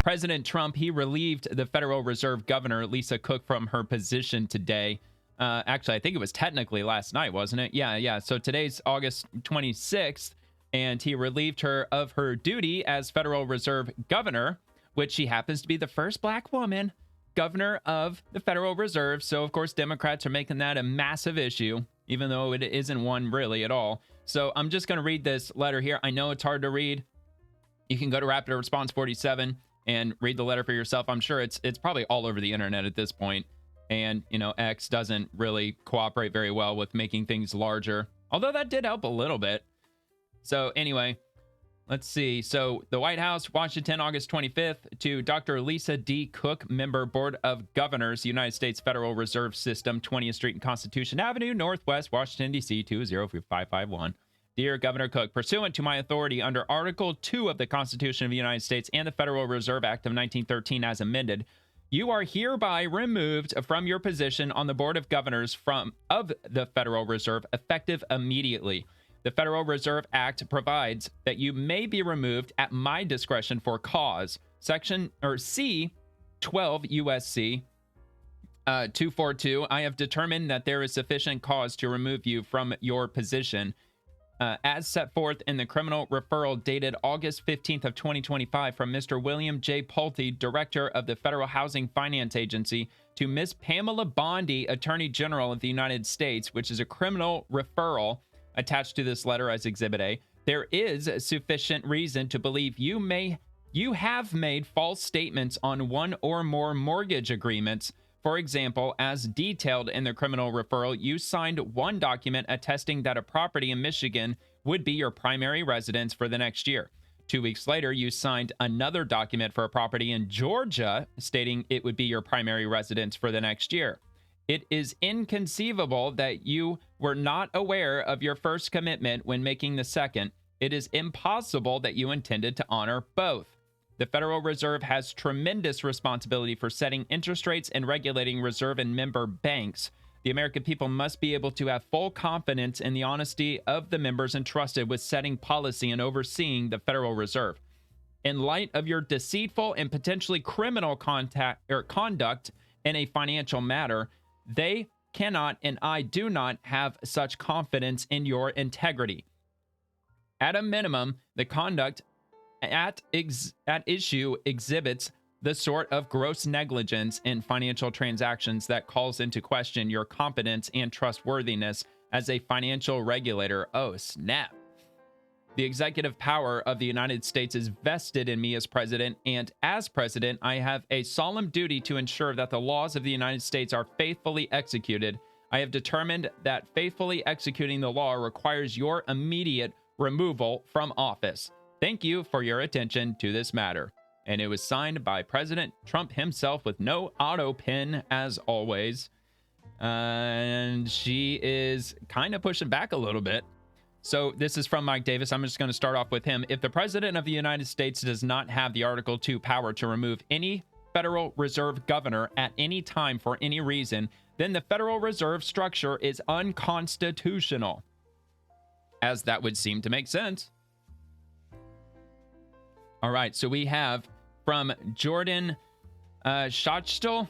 President Trump, he relieved the Federal Reserve Governor, Lisa Cook, from her position today. Actually, I think it was technically last night, wasn't it? Yeah. So today's August 26th, and he relieved her of her duty as Federal Reserve Governor, which she happens to be the first black woman governor of the Federal Reserve. So, of course, Democrats are making that a massive issue, even though it isn't one really at all. So I'm just going to read this letter here. I know it's hard to read. You can go to Rapid Response 47 and read the letter for yourself. I'm sure it's probably all over the internet at this point. And, you know, X doesn't really cooperate very well with making things larger, although that did help a little bit. So anyway, let's see. So the White House, Washington, August 25th, to Dr. Lisa D. Cook, member, Board of Governors, United States Federal Reserve System, 20th Street and Constitution Avenue, Northwest, Washington, D.C., 20551. Dear Governor Cook, pursuant to my authority under Article 2 of the Constitution of the United States and the Federal Reserve Act of 1913 as amended, you are hereby removed from your position on the Board of Governors of the Federal Reserve effective immediately. The Federal Reserve Act provides that you may be removed at my discretion for cause. C 12 USC 242. I have determined that there is sufficient cause to remove you from your position. As set forth in the criminal referral dated August 15th of 2025 from Mr. William J. Pulte, Director of the Federal Housing Finance Agency, to Ms. Pamela Bondi, Attorney General of the United States, which is a criminal referral attached to this letter as Exhibit A, there is sufficient reason to believe you have made false statements on one or more mortgage agreements. For example, as detailed in the criminal referral, you signed one document attesting that a property in Michigan would be your primary residence for the next year. 2 weeks later, you signed another document for a property in Georgia stating it would be your primary residence for the next year. It is inconceivable that you were not aware of your first commitment when making the second. It is impossible that you intended to honor both. The Federal Reserve has tremendous responsibility for setting interest rates and regulating reserve and member banks. The American people must be able to have full confidence in the honesty of the members entrusted with setting policy and overseeing the Federal Reserve. In light of your deceitful and potentially criminal conduct in a financial matter, they cannot and I do not have such confidence in your integrity. At a minimum, the conduct at issue exhibits the sort of gross negligence in financial transactions that calls into question your competence and trustworthiness as a financial regulator. Oh, snap. The executive power of the United States is vested in me as president, and as president, I have a solemn duty to ensure that the laws of the United States are faithfully executed. I have determined that faithfully executing the law requires your immediate removal from office. Thank you for your attention to this matter. And it was signed by President Trump himself with no auto pen, as always. And she is kind of pushing back a little bit. So this is from Mike Davis. I'm just going to start off with him. If the President of the United States does not have the Article 2 power to remove any Federal Reserve governor at any time for any reason, then the Federal Reserve structure is unconstitutional. As that would seem to make sense. All right, so we have from Jordan Schachtel.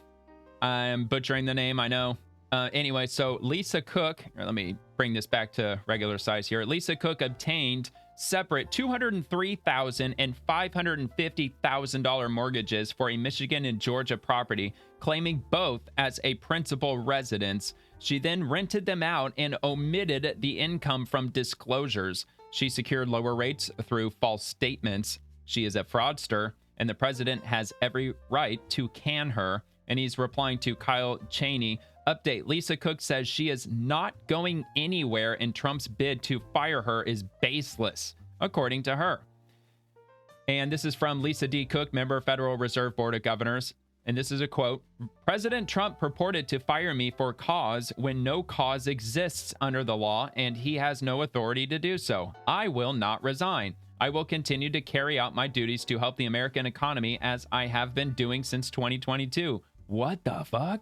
I'm butchering the name, I know. Anyway, so Lisa Cook, let me bring this back to regular size here. Lisa Cook obtained separate $203,000 and $550,000 mortgages for a Michigan and Georgia property, claiming both as a principal residence. She then rented them out and omitted the income from disclosures. She secured lower rates through false statements. She is a fraudster, and the president has every right to can her. And he's replying to Kyle Cheney. Update, Lisa Cook says she is not going anywhere, and Trump's bid to fire her is baseless, according to her. And this is from Lisa D. Cook, member, Federal Reserve Board of Governors. And this is a quote. President Trump purported to fire me for cause when no cause exists under the law, and he has no authority to do so. I will not resign. I will continue to carry out my duties to help the American economy as I have been doing since 2022. What the fuck?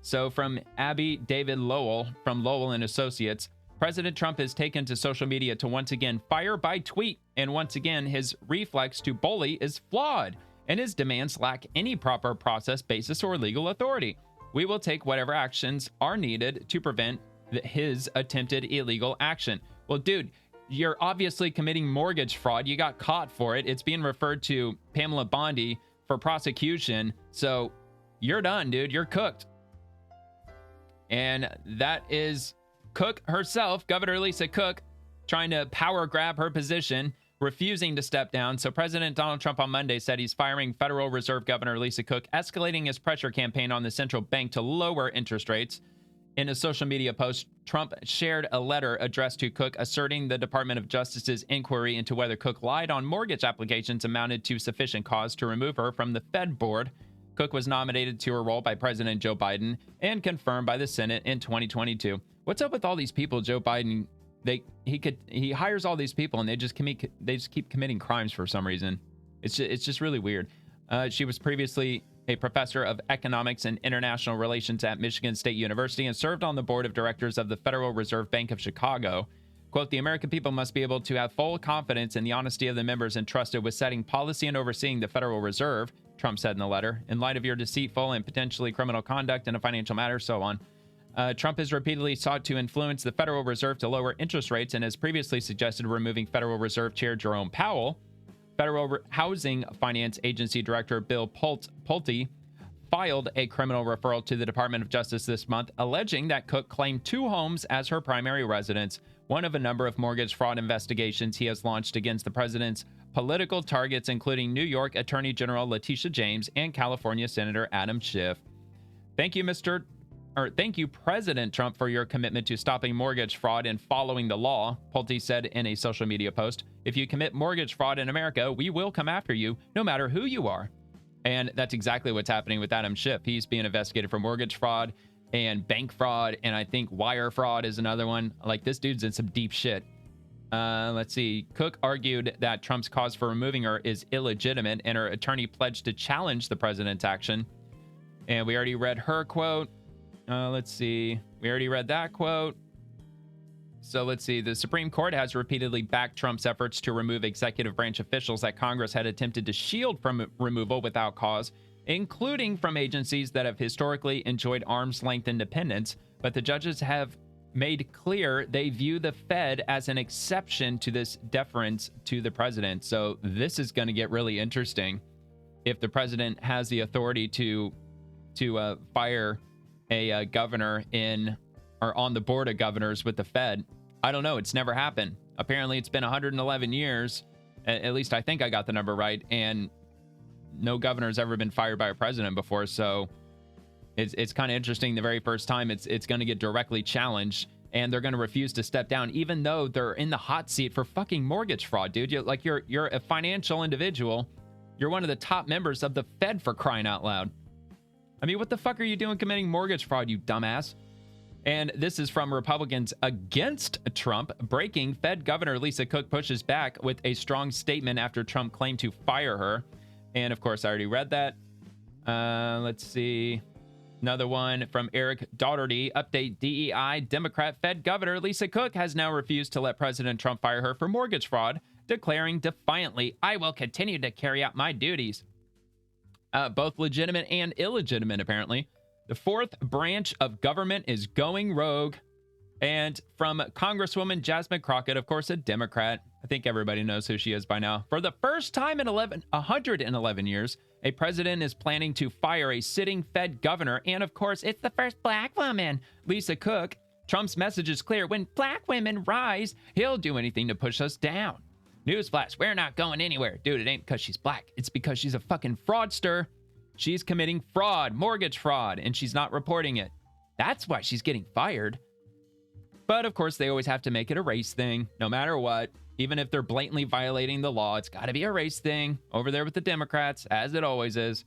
So from Abby David Lowell from Lowell and Associates, President Trump has taken to social media to once again fire by tweet. And once again, his reflex to bully is flawed. and his demands lack any proper process, basis, or legal authority. We will take whatever actions are needed to prevent his attempted illegal action. Well, dude, you're obviously committing mortgage fraud. You got caught for it. It's being referred to Pamela Bondi for prosecution. So you're done, dude. You're cooked. And that is Cook herself, Governor Lisa Cook, trying to power grab her position, refusing to step down. So President Donald Trump on Monday said he's firing Federal Reserve Governor Lisa Cook, escalating his pressure campaign on the central bank to lower interest rates. In a social media post, Trump shared a letter addressed to Cook asserting the Department of Justice's inquiry into whether Cook lied on mortgage applications amounted to sufficient cause to remove her from the Fed board. Cook was nominated to her role by President Joe Biden and confirmed by the Senate in 2022. What's up with all these people, Joe Biden? He hires all these people and they just keep committing crimes for some reason. It's just really weird. She was previously a professor of economics and international relations at Michigan State University and served on the board of directors of the Federal Reserve Bank of Chicago. Quote, the American people must be able to have full confidence in the honesty of the members entrusted with setting policy and overseeing the Federal Reserve, Trump said in the letter, in light of your deceitful and potentially criminal conduct in a financial matter, so on. Trump has repeatedly sought to influence the Federal Reserve to lower interest rates and has previously suggested removing Federal Reserve Chair Jerome Powell. Federal Housing Finance Agency Director Bill Pulte filed a criminal referral to the Department of Justice this month, alleging that Cook claimed 2 homes as her primary residence, one of a number of mortgage fraud investigations he has launched against the president's political targets, including New York Attorney General Letitia James and California Senator Adam Schiff. Thank you, President Trump, for your commitment to stopping mortgage fraud and following the law, Pulte said in a social media post. If you commit mortgage fraud in America, we will come after you, no matter who you are. And that's exactly what's happening with Adam Schiff. He's being investigated for mortgage fraud and bank fraud, and I think wire fraud is another one. Like, this dude's in some deep shit. Let's see. Cook argued that Trump's cause for removing her is illegitimate, and her attorney pledged to challenge the president's action. And we already read her quote. Let's see. We already read that quote. So let's see. The Supreme Court has repeatedly backed Trump's efforts to remove executive branch officials that Congress had attempted to shield from removal without cause, including from agencies that have historically enjoyed arm's-length independence. But the judges have made clear they view the Fed as an exception to this deference to the president. So this is going to get really interesting if the president has the authority to fire a governor on the board of governors with the Fed. I don't know. It's never happened. Apparently, it's been 111 years. At least I think I got the number right. And no governor's ever been fired by a president before. So it's kind of interesting. The very first time it's going to get directly challenged, and they're going to refuse to step down, even though they're in the hot seat for fucking mortgage fraud, dude. You're a financial individual. You're one of the top members of the Fed, for crying out loud. I mean, what the fuck are you doing committing mortgage fraud, you dumbass? And this is from Republicans against Trump. Breaking, Fed Governor Lisa Cook pushes back with a strong statement after Trump claimed to fire her. And of course, I already read that. Let's see. Another one from Eric Daugherty. Update DEI. Democrat Fed Governor Lisa Cook has now refused to let President Trump fire her for mortgage fraud, declaring defiantly, I will continue to carry out my duties. Both legitimate and illegitimate, apparently. The fourth branch of government is going rogue. And from Congresswoman Jasmine Crockett, of course, a Democrat. I think everybody knows who she is by now. For the first time in 111 years, a president is planning to fire a sitting Fed governor. And of course, it's the first black woman, Lisa Cook. Trump's message is clear. When black women rise, he'll do anything to push us down. Newsflash, we're not going anywhere. Dude, it ain't because she's black. It's because she's a fucking fraudster. She's committing fraud, mortgage fraud, and she's not reporting it. That's why she's getting fired. But of course, they always have to make it a race thing, no matter what. Even if they're blatantly violating the law, it's got to be a race thing over there with the Democrats, as it always is.